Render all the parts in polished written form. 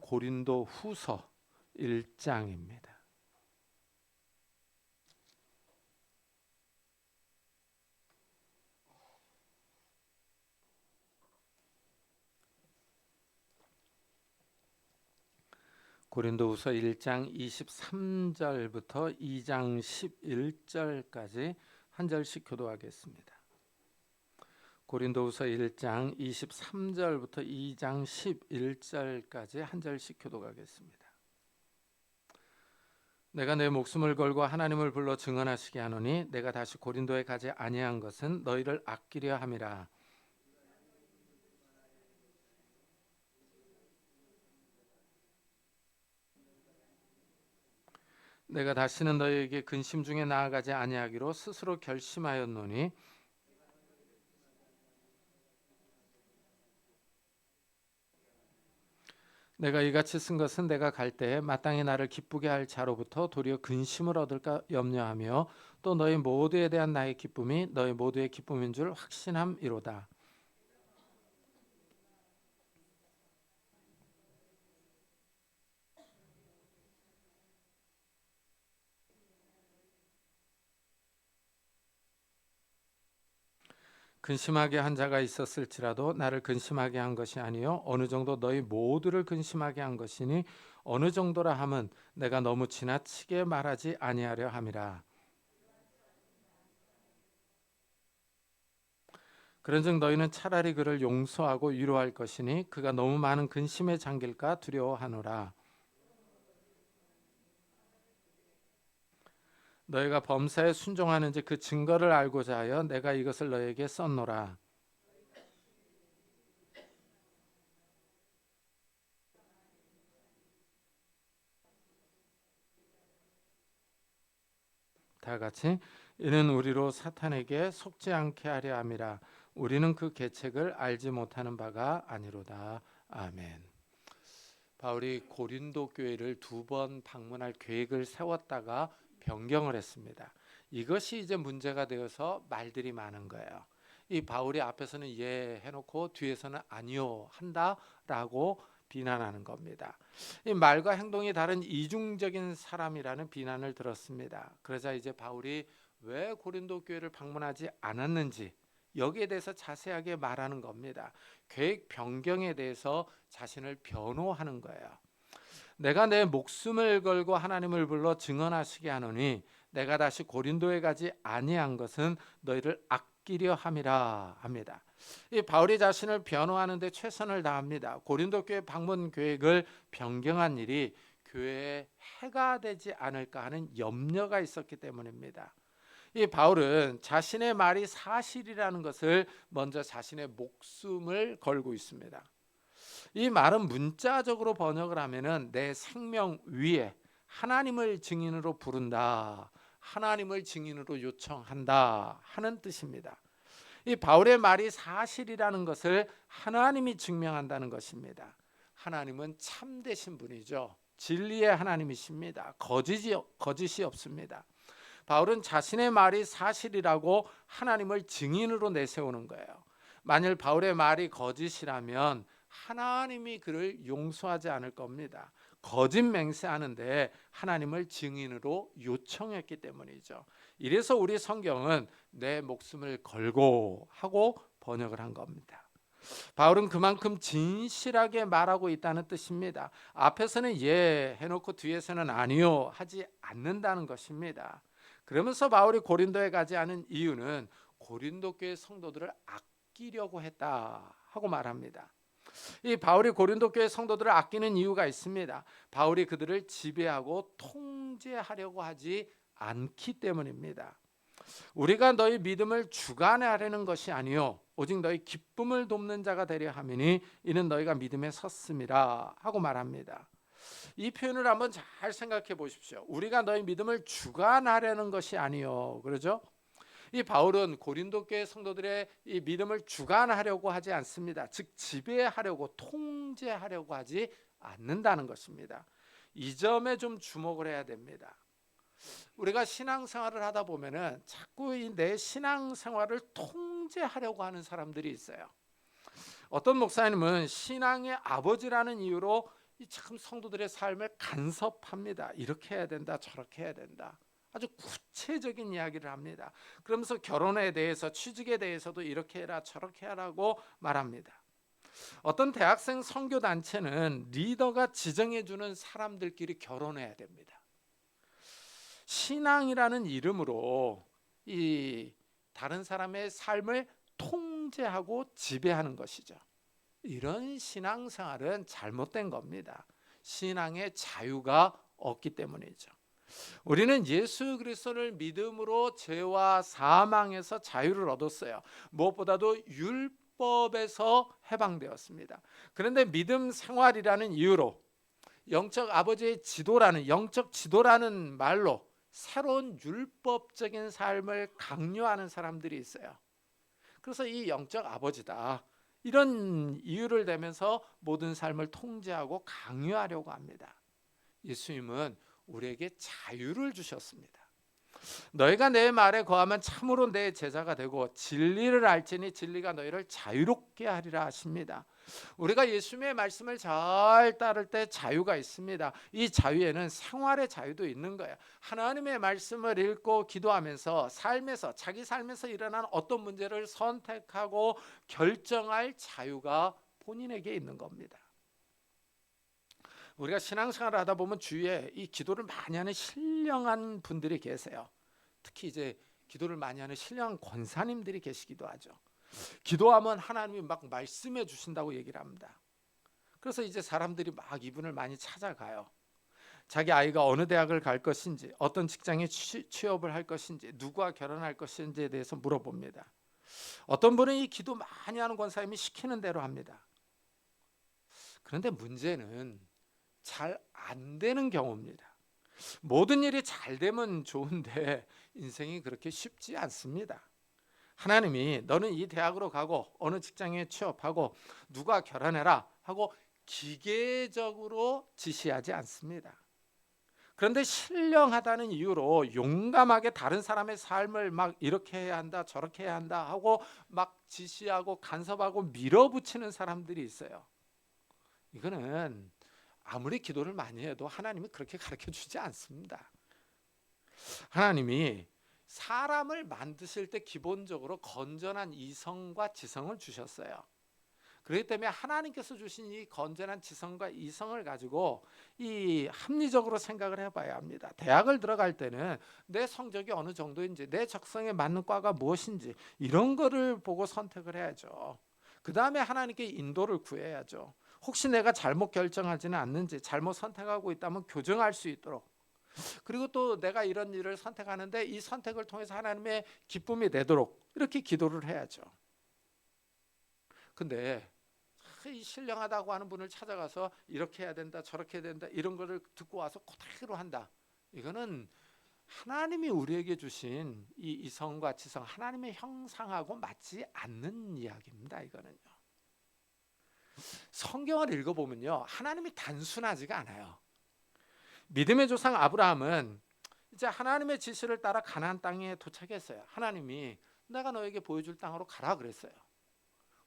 고린도 후서 1장입니다. 고린도후서 1장 23절부터 2장 11절까지 한 절씩 교도하겠습니다. 고린도후서 1장 23절부터 2장 11절까지 한 절씩 교도하겠습니다. 내가 내 목숨을 걸고 하나님을 불러 증언하시게 하노니 내가 다시 고린도에 가지 아니한 것은 너희를 아끼려 함이라. 내가 다시는 너희에게 근심 중에 나아가지 아니하기로 스스로 결심하였노니 내가 이같이 쓴 것은 내가 갈 때에 마땅히 나를 기쁘게 할 자로부터 도리어 근심을 얻을까 염려하며 또 너희 모두에 대한 나의 기쁨이 너희 모두의 기쁨인 줄 확신함이로다. 근심하게 한 자가 있었을지라도 나를 근심하게 한 것이 아니요 어느 정도 너희 모두를 근심하게 한 것이니 어느 정도라 함은 내가 너무 지나치게 말하지 아니하려 함이라. 그런즉 너희는 차라리 그를 용서하고 위로할 것이니 그가 너무 많은 근심에 잠길까 두려워하노라. 너희가 범사에 순종하는지 그 증거를 알고자 하여 내가 이것을 너희에게 썼노라. 다 같이 이는 우리로 사탄에게 속지 않게 하려 함이라. 우리는 그 계책을 알지 못하는 바가 아니로다. 아멘. 바울이 고린도 교회를 2번 방문할 계획을 세웠다가 변경을 했습니다. 이것이 이제 문제가 되어서 말들이 많은 거예요. 이 바울이 앞에서는 예 해놓고 뒤에서는 아니요 한다라고 비난하는 겁니다. 이 말과 행동이 다른 이중적인 사람이라는 비난을 들었습니다. 그러자 이제 바울이 왜 고린도 교회를 방문하지 않았는지 여기에 대해서 자세하게 말하는 겁니다. 계획 변경에 대해서 자신을 변호하는 거예요. 내가 내 목숨을 걸고 하나님을 불러 증언하시게 하노니 내가 다시 고린도에 가지 아니한 것은 너희를 아끼려 함이라 합니다. 이 바울이 자신을 변호하는 데 최선을 다합니다. 고린도 교회 방문 계획을 변경한 일이 교회에 해가 되지 않을까 하는 염려가 있었기 때문입니다. 이 바울은 자신의 말이 사실이라는 것을 먼저 자신의 목숨을 걸고 있습니다. 이 말은 문자적으로 번역을 하면은 내 생명 위에 하나님을 증인으로 부른다, 하나님을 증인으로 요청한다 하는 뜻입니다. 이 바울의 말이 사실이라는 것을 하나님이 증명한다는 것입니다. 하나님은 참되신 분이죠. 진리의 하나님이십니다. 거짓이 없습니다. 바울은 자신의 말이 사실이라고 하나님을 증인으로 내세우는 거예요. 만일 바울의 말이 거짓이라면 하나님이 그를 용서하지 않을 겁니다. 거짓 맹세하는데 하나님을 증인으로 요청했기 때문이죠. 이래서 우리 성경은 내 목숨을 걸고 하고 번역을 한 겁니다. 바울은 그만큼 진실하게 말하고 있다는 뜻입니다. 앞에서는 예 해놓고 뒤에서는 아니요 하지 않는다는 것입니다. 그러면서 바울이 고린도에 가지 않은 이유는 고린도 교회 성도들을 아끼려고 했다 하고 말합니다. 이 바울이 고린도 교회 성도들을 아끼는 이유가 있습니다. 바울이 그들을 지배하고 통제하려고 하지 않기 때문입니다. 우리가 너희 믿음을 주관하려는 것이 아니요 오직 너희 기쁨을 돕는 자가 되려 함이니 이는 너희가 믿음에 섰음이라 하고 말합니다. 이 표현을 한번 잘 생각해 보십시오. 우리가 너희 믿음을 주관하려는 것이 아니요, 그러죠? 이 바울은 고린도 교회 성도들의 이 믿음을 주관하려고 하지 않습니다. 즉 지배하려고 통제하려고 하지 않는다는 것입니다. 이 점에 좀 주목을 해야 됩니다. 우리가 신앙생활을 하다 보면은 자꾸 내 신앙생활을 통제하려고 하는 사람들이 있어요. 어떤 목사님은 신앙의 아버지라는 이유로 이 참 성도들의 삶을 간섭합니다. 이렇게 해야 된다, 저렇게 해야 된다. 아주 구체적인 이야기를 합니다. 그러면서 결혼에 대해서, 취직에 대해서도 이렇게 해라, 저렇게 하라고 말합니다. 어떤 대학생 선교 단체는 리더가 지정해 주는 사람들끼리 결혼해야 됩니다. 신앙이라는 이름으로 이 다른 사람의 삶을 통제하고 지배하는 것이죠. 이런 신앙생활은 잘못된 겁니다. 신앙의 자유가 없기 때문이죠. 우리는 예수 그리스도를 믿음으로 죄와 사망에서 자유를 얻었어요. 무엇보다도 율법에서 해방되었습니다. 그런데 믿음 생활이라는 이유로 영적 아버지의 지도라는, 영적 지도라는 말로 새로운 율법적인 삶을 강요하는 사람들이 있어요. 그래서 이 영적 아버지다, 이런 이유를 대면서 모든 삶을 통제하고 강요하려고 합니다. 예수님은 우리에게 자유를 주셨습니다. 너희가 내 말에 거하면 참으로 내 제자가 되고 진리를 알지니 진리가 너희를 자유롭게 하리라 하십니다. 우리가 예수님의 말씀을 잘 따를 때 자유가 있습니다. 이 자유에는 생활의 자유도 있는 거예요. 하나님의 말씀을 읽고 기도하면서 삶에서, 자기 삶에서 일어난 어떤 문제를 선택하고 결정할 자유가 본인에게 있는 겁니다. 우리가 신앙생활을 하다 보면 주위에 이 기도를 많이 하는 신령한 분들이 계세요. 특히 이제 기도를 많이 하는 신령한 권사님들이 계시기도 하죠. 기도하면 하나님이 막 말씀해 주신다고 얘기를 합니다. 그래서 이제 사람들이 막 이분을 많이 찾아가요. 자기 아이가 어느 대학을 갈 것인지, 어떤 직장에 취업을 할 것인지, 누구와 결혼할 것인지에 대해서 물어봅니다. 어떤 분은 이 기도 많이 하는 권사님이 시키는 대로 합니다. 그런데 문제는 잘 안 되는 경우입니다. 모든 일이 잘 되면 좋은데 인생이 그렇게 쉽지 않습니다. 하나님이 너는 이 대학으로 가고 어느 직장에 취업하고 누가 결혼해라 하고 기계적으로 지시하지 않습니다. 그런데 신령하다는 이유로 용감하게 다른 사람의 삶을 막 이렇게 해야 한다, 저렇게 해야 한다 하고 막 지시하고 간섭하고 밀어붙이는 사람들이 있어요. 이거는 아무리 기도를 많이 해도 하나님이 그렇게 가르쳐 주지 않습니다. 하나님이 사람을 만드실 때 기본적으로 건전한 이성과 지성을 주셨어요. 그렇기 때문에 하나님께서 주신 이 건전한 지성과 이성을 가지고 이 합리적으로 생각을 해봐야 합니다. 대학을 들어갈 때는 내 성적이 어느 정도인지, 내 적성에 맞는 과가 무엇인지 이런 거를 보고 선택을 해야죠. 그 다음에 하나님께 인도를 구해야죠. 혹시 내가 잘못 결정하지는 않는지, 잘못 선택하고 있다면 교정할 수 있도록, 그리고 또 내가 이런 일을 선택하는데 이 선택을 통해서 하나님의 기쁨이 되도록 이렇게 기도를 해야죠. 근데 이 신령하다고 하는 분을 찾아가서 이렇게 해야 된다, 저렇게 해야 된다, 이런 거를 듣고 와서 그대로 한다. 이거는 하나님이 우리에게 주신 이 이성과 지성, 하나님의 형상하고 맞지 않는 이야기입니다. 이거는요. 성경을 읽어보면요, 하나님이 단순하지가 않아요. 믿음의 조상 아브라함은 이제 하나님의 지시를 따라 가나안 땅에 도착했어요. 하나님이 내가 너에게 보여줄 땅으로 가라 그랬어요.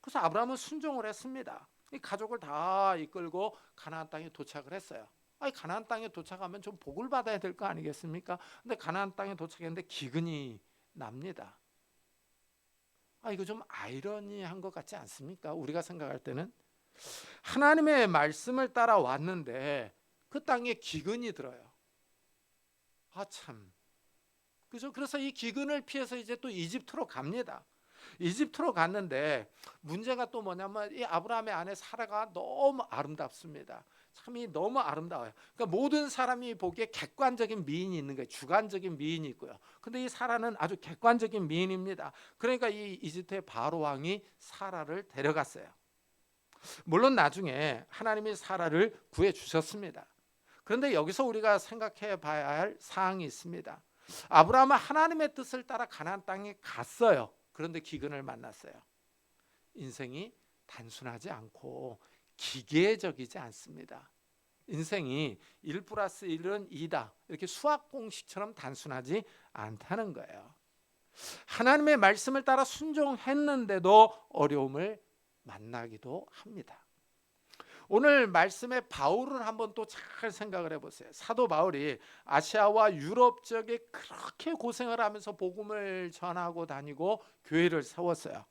그래서 아브라함은 순종을 했습니다. 이 가족을 다 이끌고 가나안 땅에 도착을 했어요. 가나안 땅에 도착하면 좀 복을 받아야 될 거 아니겠습니까? 근데 가나안 땅에 도착했는데 기근이 납니다. 이거 좀 아이러니한 것 같지 않습니까? 우리가 생각할 때는 하나님의 말씀을 따라 왔는데 그 땅에 기근이 들어요. 참, 그죠? 그래서 이 기근을 피해서 이제 또 이집트로 갑니다. 이집트로 갔는데 문제가 또 뭐냐면 이 아브라함의 아내 사라가 너무 아름답습니다. 참이 너무 아름다워요. 그러니까 모든 사람이 보기에 객관적인 미인이 있는 거예요. 주관적인 미인이 있고요. 근데 이 사라는 아주 객관적인 미인입니다. 그러니까 이 이집트의 바로 왕이 사라를 데려갔어요. 물론 나중에 하나님이 사라를 구해 주셨습니다. 그런데 여기서 우리가 생각해 봐야 할 사항이 있습니다. 아브라함은 하나님의 뜻을 따라 가나안 땅에 갔어요. 그런데 기근을 만났어요. 인생이 단순하지 않고 기계적이지 않습니다. 인생이 1 플러스 1은 2다. 이렇게 수학 공식처럼 단순하지 않다는 거예요. 하나님의 말씀을 따라 순종했는데도 어려움을 만나기도 합니다. 오늘 말씀의 바울을 한번 또 잘 생각을 해보세요. 사도 바울이 아시아와 유럽 지역에 그렇게 고생을 하면서 복음을 전하고 다니고 교회를 세웠어요.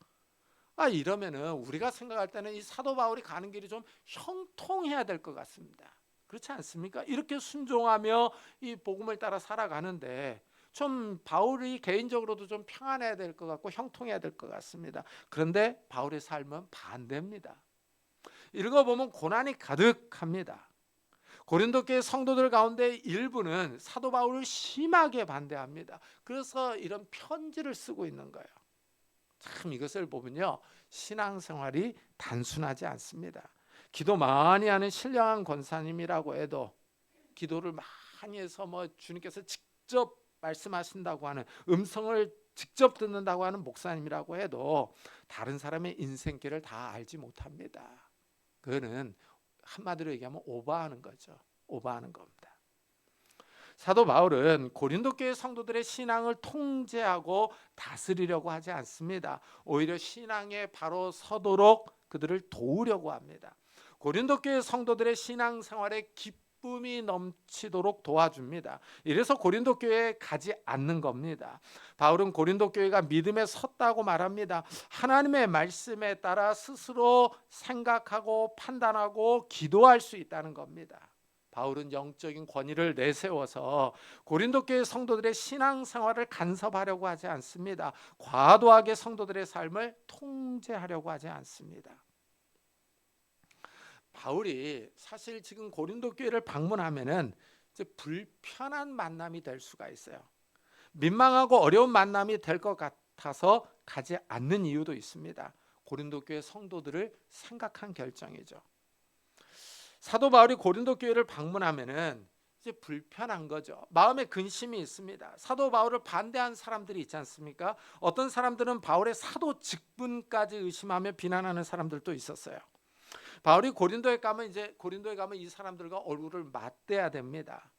이러면은 우리가 생각할 때는 이 사도 바울이 가는 길이 좀 형통해야 될 것 같습니다. 그렇지 않습니까? 이렇게 순종하며 이 복음을 따라 살아가는데 좀 바울이 개인적으로도 좀 평안해야 될 것 같고 형통해야 될 것 같습니다. 그런데 바울의 삶은 반대입니다. 읽어보면 고난이 가득합니다. 고린도 교회 성도들 가운데 일부는 사도 바울을 심하게 반대합니다. 그래서 이런 편지를 쓰고 있는 거예요. 참 이것을 보면요, 신앙생활이 단순하지 않습니다. 기도 많이 하는 신령한 권사님이라고 해도, 기도를 많이 해서 주님께서 직접 말씀하신다고 하는, 음성을 직접 듣는다고 하는 목사님이라고 해도 다른 사람의 인생길을 다 알지 못합니다. 그거는 한마디로 얘기하면 오버하는 거죠. 오버하는 겁니다. 사도 바울은 고린도 교회 성도들의 신앙을 통제하고 다스리려고 하지 않습니다. 오히려 신앙에 바로 서도록 그들을 도우려고 합니다. 고린도 교회 성도들의 신앙생활에 기쁨이 넘치도록 도와줍니다. 이래서 고린도 교회에 가지 않는 겁니다. 바울은 고린도 교회가 믿음에 섰다고 말합니다. 하나님의 말씀에 따라 스스로 생각하고 판단하고 기도할 수 있다는 겁니다. 바울은 영적인 권위를 내세워서 고린도 교회 성도들의 신앙생활을 간섭하려고 하지 않습니다. 과도하게 성도들의 삶을 통제하려고 하지 않습니다. 바울이 사실 지금 고린도 교회를 방문하면은 이제 불편한 만남이 될 수가 있어요. 민망하고 어려운 만남이 될 것 같아서 가지 않는 이유도 있습니다. 고린도 교회 성도들을 생각한 결정이죠. 사도 바울이 고린도 교회를 방문하면은 이제 불편한 거죠. 마음에 근심이 있습니다. 사도 바울을 반대한 사람들이 있지 않습니까? 어떤 사람들은 바울의 사도 직분까지 의심하며 비난하는 사람들도 있었어요. 바울이 고린도에 가면 이 사람들과 얼굴을 맞대야 됩니다.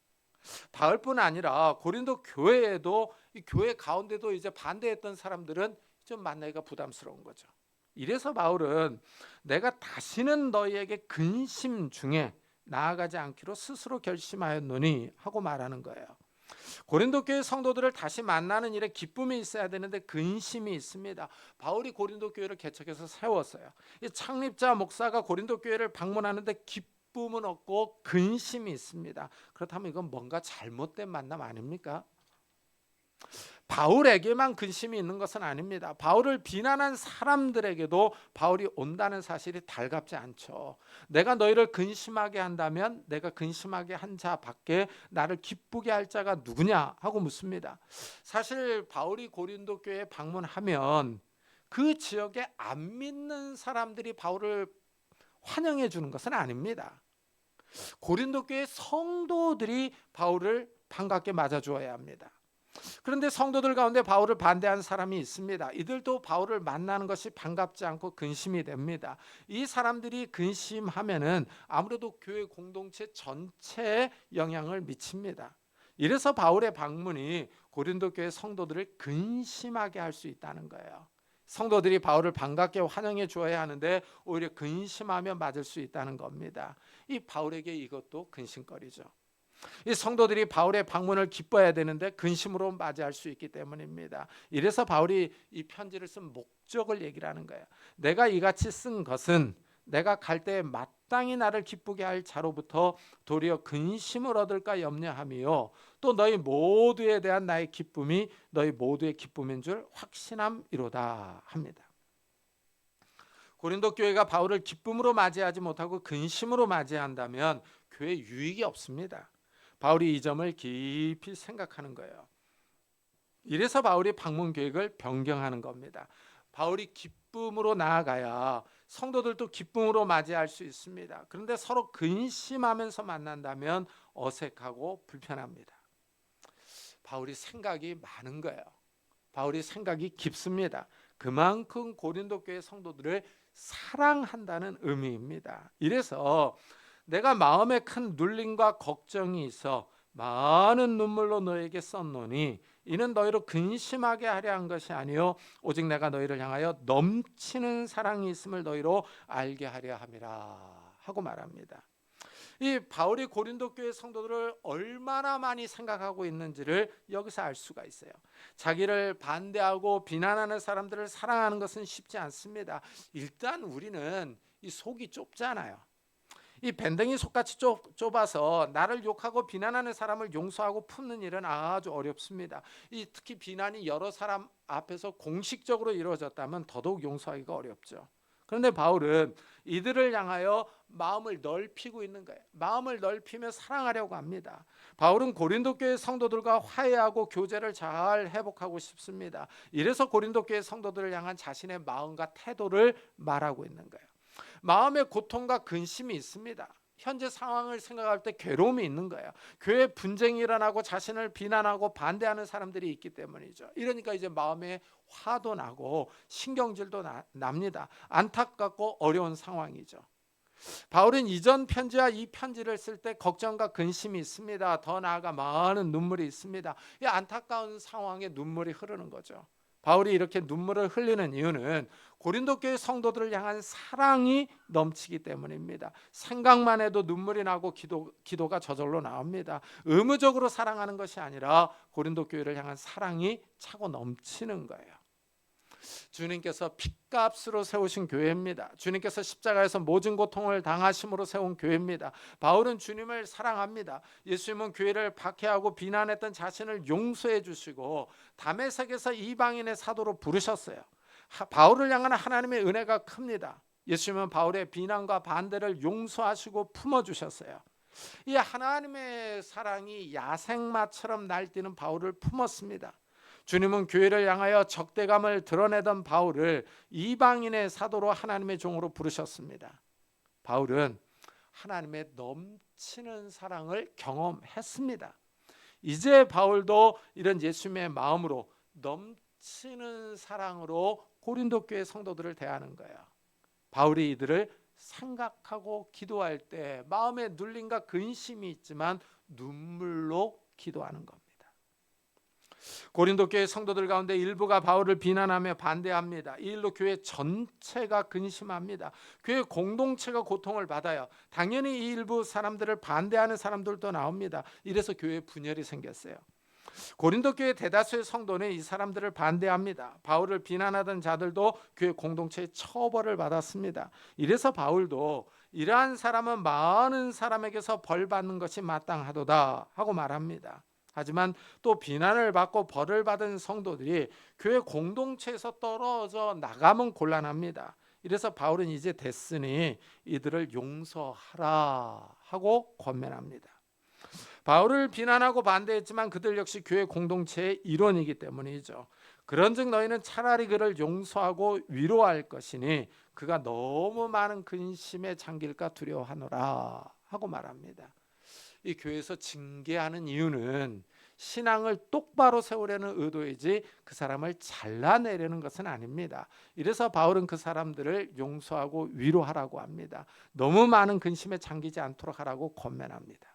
바울뿐 아니라 고린도 교회에도, 이 교회 가운데도 이제 반대했던 사람들은 좀 만나기가 부담스러운 거죠. 이래서 바울은 내가 다시는 너희에게 근심 중에 나아가지 않기로 스스로 결심하였노니 하고 말하는 거예요. 고린도 교회 성도들을 다시 만나는 일에 기쁨이 있어야 되는데 근심이 있습니다. 바울이 고린도 교회를 개척해서 세웠어요. 이 창립자 목사가 고린도 교회를 방문하는데 기쁨은 없고 근심이 있습니다. 그렇다면 이건 뭔가 잘못된 만남 아닙니까? 바울에게만 근심이 있는 것은 아닙니다. 바울을 비난한 사람들에게도 바울이 온다는 사실이 달갑지 않죠. 내가 너희를 근심하게 한다면 내가 근심하게 한 자밖에 나를 기쁘게 할 자가 누구냐 하고 묻습니다. 사실 바울이 고린도 교회에 방문하면 그 지역에 안 믿는 사람들이 바울을 환영해 주는 것은 아닙니다. 고린도 교회 성도들이 바울을 반갑게 맞아주어야 합니다. 그런데 성도들 가운데 바울을 반대하는 사람이 있습니다. 이들도 바울을 만나는 것이 반갑지 않고 근심이 됩니다. 이 사람들이 근심하면은 아무래도 교회 공동체 전체에 영향을 미칩니다. 이래서 바울의 방문이 고린도 교회 성도들을 근심하게 할 수 있다는 거예요. 성도들이 바울을 반갑게 환영해 주어야 하는데 오히려 근심하며 맞을 수 있다는 겁니다. 이 바울에게 이것도 근심거리죠. 이 성도들이 바울의 방문을 기뻐해야 되는데 근심으로 맞이할 수 있기 때문입니다. 이래서 바울이 이 편지를 쓴 목적을 얘기를 하는 거예요. 내가 이같이 쓴 것은 내가 갈 때에 마땅히 나를 기쁘게 할 자로부터 도리어 근심을 얻을까 염려하며 또 너희 모두에 대한 나의 기쁨이 너희 모두의 기쁨인 줄 확신함이로다 합니다. 고린도 교회가 바울을 기쁨으로 맞이하지 못하고 근심으로 맞이한다면 교회에 유익이 없습니다. 바울이 이 점을 깊이 생각하는 거예요. 이래서 바울이 방문 계획을 변경하는 겁니다. 바울이 기쁨으로 나아가야 성도들도 기쁨으로 맞이할 수 있습니다. 그런데 서로 근심하면서 만난다면 어색하고 불편합니다. 바울이 생각이 많은 거예요. 바울이 생각이 깊습니다. 그만큼 고린도 교회 성도들을 사랑한다는 의미입니다. 이래서 내가 마음에 큰 눌림과 걱정이 있어 많은 눈물로 너에게 썼노니 이는 너희로 근심하게 하려 한 것이 아니요 오직 내가 너희를 향하여 넘치는 사랑이 있음을 너희로 알게 하려 함이라 하고 말합니다. 이 바울이 고린도 교회 성도들을 얼마나 많이 생각하고 있는지를 여기서 알 수가 있어요. 자기를 반대하고 비난하는 사람들을 사랑하는 것은 쉽지 않습니다. 일단 우리는 이 속이 좁잖아요. 이 밴댕이 속같이 좁아서 나를 욕하고 비난하는 사람을 용서하고 품는 일은 아주 어렵습니다. 이 특히 비난이 여러 사람 앞에서 공식적으로 이루어졌다면 더더욱 용서하기가 어렵죠. 그런데 바울은 이들을 향하여 마음을 넓히고 있는 거예요. 마음을 넓히며 사랑하려고 합니다. 바울은 고린도 교회 성도들과 화해하고 교제를 잘 회복하고 싶습니다. 이래서 고린도 교회 성도들을 향한 자신의 마음과 태도를 말하고 있는 거예요. 마음의 고통과 근심이 있습니다. 현재 상황을 생각할 때 괴로움이 있는 거예요. 교회 분쟁이 일어나고 자신을 비난하고 반대하는 사람들이 있기 때문이죠. 이러니까 이제 마음에 화도 나고 신경질도 납니다. 안타깝고 어려운 상황이죠. 바울은 이전 편지와 이 편지를 쓸 때 걱정과 근심이 있습니다. 더 나아가 많은 눈물이 있습니다. 이 안타까운 상황에 눈물이 흐르는 거죠. 바울이 이렇게 눈물을 흘리는 이유는 고린도 교회 성도들을 향한 사랑이 넘치기 때문입니다. 생각만 해도 눈물이 나고 기도가 저절로 나옵니다. 의무적으로 사랑하는 것이 아니라 고린도 교회를 향한 사랑이 차고 넘치는 거예요. 주님께서 핏값으로 세우신 교회입니다. 주님께서 십자가에서 모진 고통을 당하심으로 세운 교회입니다. 바울은 주님을 사랑합니다. 예수님은 교회를 박해하고 비난했던 자신을 용서해 주시고 다메섹에서 이방인의 사도로 부르셨어요. 바울을 향한 하나님의 은혜가 큽니다. 예수님은 바울의 비난과 반대를 용서하시고 품어주셨어요. 이 하나님의 사랑이 야생마처럼 날뛰는 바울을 품었습니다. 주님은 교회를 향하여 적대감을 드러내던 바울을 이방인의 사도로 하나님의 종으로 부르셨습니다. 바울은 하나님의 넘치는 사랑을 경험했습니다. 이제 바울도 이런 예수님의 마음으로 넘치는 사랑으로 고린도 교회 성도들을 대하는 거예요. 바울이 이들을 생각하고 기도할 때 마음에 눌림과 근심이 있지만 눈물로 기도하는 겁니다. 고린도 교회 성도들 가운데 일부가 바울을 비난하며 반대합니다. 이 일로 교회 전체가 근심합니다. 교회 공동체가 고통을 받아요. 당연히 이 일부 사람들을 반대하는 사람들도 나옵니다. 이래서 교회에 분열이 생겼어요. 고린도 교회 대다수의 성도는 이 사람들을 반대합니다. 바울을 비난하던 자들도 교회 공동체의 처벌을 받았습니다. 이래서 바울도 이러한 사람은 많은 사람에게서 벌 받는 것이 마땅하도다 하고 말합니다. 하지만 또 비난을 받고 벌을 받은 성도들이 교회 공동체에서 떨어져 나가면 곤란합니다. 이래서 바울은 이제 됐으니 이들을 용서하라 하고 권면합니다. 바울을 비난하고 반대했지만 그들 역시 교회 공동체의 일원이기 때문이죠. 그런즉 너희는 차라리 그를 용서하고 위로할 것이니 그가 너무 많은 근심에 잠길까 두려워하노라 하고 말합니다. 이 교회에서 징계하는 이유는 신앙을 똑바로 세우려는 의도이지 그 사람을 잘라내려는 것은 아닙니다. 이래서 바울은 그 사람들을 용서하고 위로하라고 합니다. 너무 많은 근심에 잠기지 않도록 하라고 권면합니다.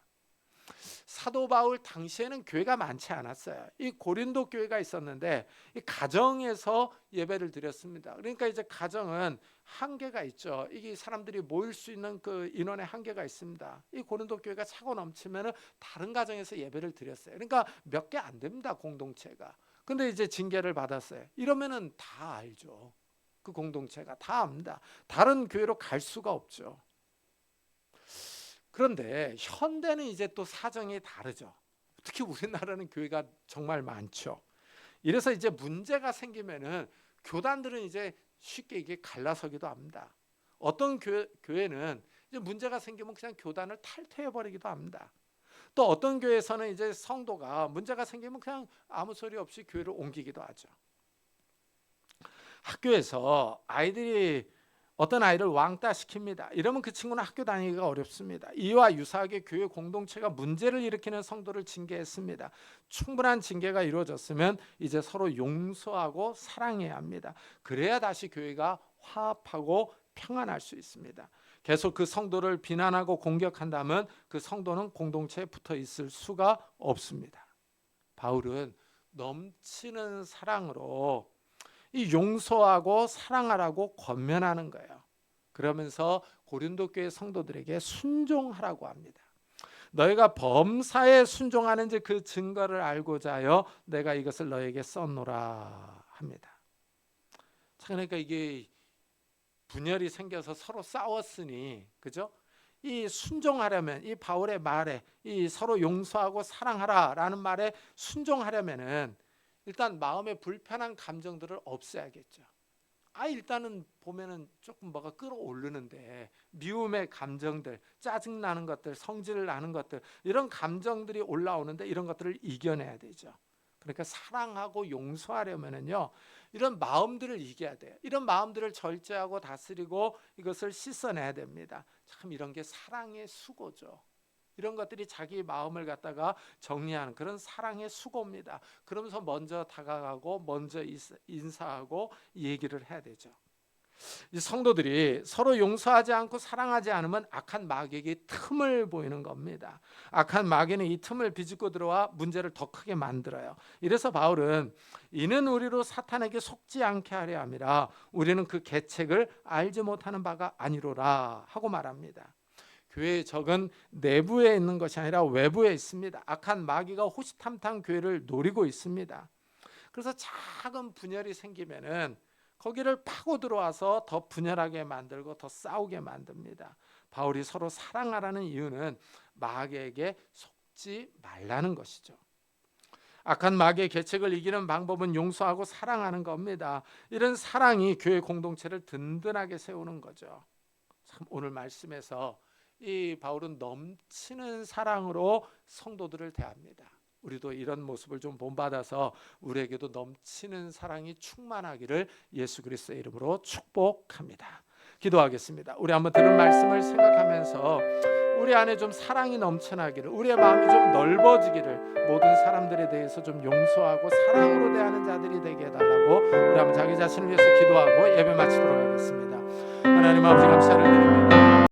사도 바울 당시에는 교회가 많지 않았어요. 이 고린도 교회가 있었는데 이 가정에서 예배를 드렸습니다. 그러니까 이제 가정은 한계가 있죠. 이게 사람들이 모일 수 있는 그 인원의 한계가 있습니다. 이 고린도 교회가 차고 넘치면은 다른 가정에서 예배를 드렸어요. 그러니까 몇 개 안 됩니다, 공동체가. 근데 이제 징계를 받았어요. 이러면은 다 알죠. 그 공동체가 다 압니다. 다른 교회로 갈 수가 없죠. 그런데 현대는 이제 또 사정이 다르죠. 특히 우리나라는 교회가 정말 많죠. 이래서 이제 문제가 생기면은 교단들은 이제 쉽게 이게 갈라서기도 합니다. 어떤 교회는 이제 문제가 생기면 그냥 교단을 탈퇴해 버리기도 합니다. 또 어떤 교회에서는 이제 성도가 문제가 생기면 그냥 아무 소리 없이 교회를 옮기기도 하죠. 학교에서 아이들이 어떤 아이를 왕따 시킵니다. 이러면 그 친구는 학교 다니기가 어렵습니다. 이와 유사하게 교회 공동체가 문제를 일으키는 성도를 징계했습니다. 충분한 징계가 이루어졌으면 이제 서로 용서하고 사랑해야 합니다. 그래야 다시 교회가 화합하고 평안할 수 있습니다. 계속 그 성도를 비난하고 공격한다면 그 성도는 공동체에 붙어 있을 수가 없습니다. 바울은 넘치는 사랑으로 이 용서하고 사랑하라고 권면하는 거예요. 그러면서 고린도 교회 성도들에게 순종하라고 합니다. 너희가 범사에 순종하는지 그 증거를 알고자 하여 내가 이것을 너에게 썼노라 합니다. 그러니까 이게 분열이 생겨서 서로 싸웠으니, 그죠? 이 순종하려면, 이 바울의 말에, 이 서로 용서하고 사랑하라라는 말에 순종하려면은 일단 마음의 불편한 감정들을 없애야겠죠. 일단은 보면은 조금 뭐가 끌어오르는데, 미움의 감정들, 짜증 나는 것들, 성질 나는 것들, 이런 감정들이 올라오는데 이런 것들을 이겨내야 되죠. 그러니까 사랑하고 용서하려면은요, 이런 마음들을 이겨야 돼요. 이런 마음들을 절제하고 다스리고 이것을 씻어내야 됩니다. 참 이런 게 사랑의 수고죠. 이런 것들이 자기 마음을 갖다가 정리하는 그런 사랑의 수고입니다. 그러면서 먼저 다가가고 먼저 인사하고 얘기를 해야 되죠. 이 성도들이 서로 용서하지 않고 사랑하지 않으면 악한 마귀에게 틈을 보이는 겁니다. 악한 마귀는 이 틈을 비집고 들어와 문제를 더 크게 만들어요. 이래서 바울은 이는 우리로 사탄에게 속지 않게 하려 함이라 우리는 그 계책을 알지 못하는 바가 아니로라 하고 말합니다. 교회의 적은 내부에 있는 것이 아니라 외부에 있습니다. 악한 마귀가 호시탐탐 교회를 노리고 있습니다. 그래서 작은 분열이 생기면은 거기를 파고 들어와서 더 분열하게 만들고 더 싸우게 만듭니다. 바울이 서로 사랑하라는 이유는 마귀에게 속지 말라는 것이죠. 악한 마귀의 계책을 이기는 방법은 용서하고 사랑하는 겁니다. 이런 사랑이 교회 공동체를 든든하게 세우는 거죠. 참 오늘 말씀에서 이 바울은 넘치는 사랑으로 성도들을 대합니다. 우리도 이런 모습을 좀 본받아서 우리에게도 넘치는 사랑이 충만하기를 예수 그리스도의 이름으로 축복합니다. 기도하겠습니다. 우리 한번 들은 말씀을 생각하면서 우리 안에 좀 사랑이 넘쳐나기를, 우리의 마음이 좀 넓어지기를, 모든 사람들에 대해서 좀 용서하고 사랑으로 대하는 자들이 되게 해달라고 우리 한번 자기 자신을 위해서 기도하고 예배 마치도록 하겠습니다. 하나님 아버지 감사를 드립니다.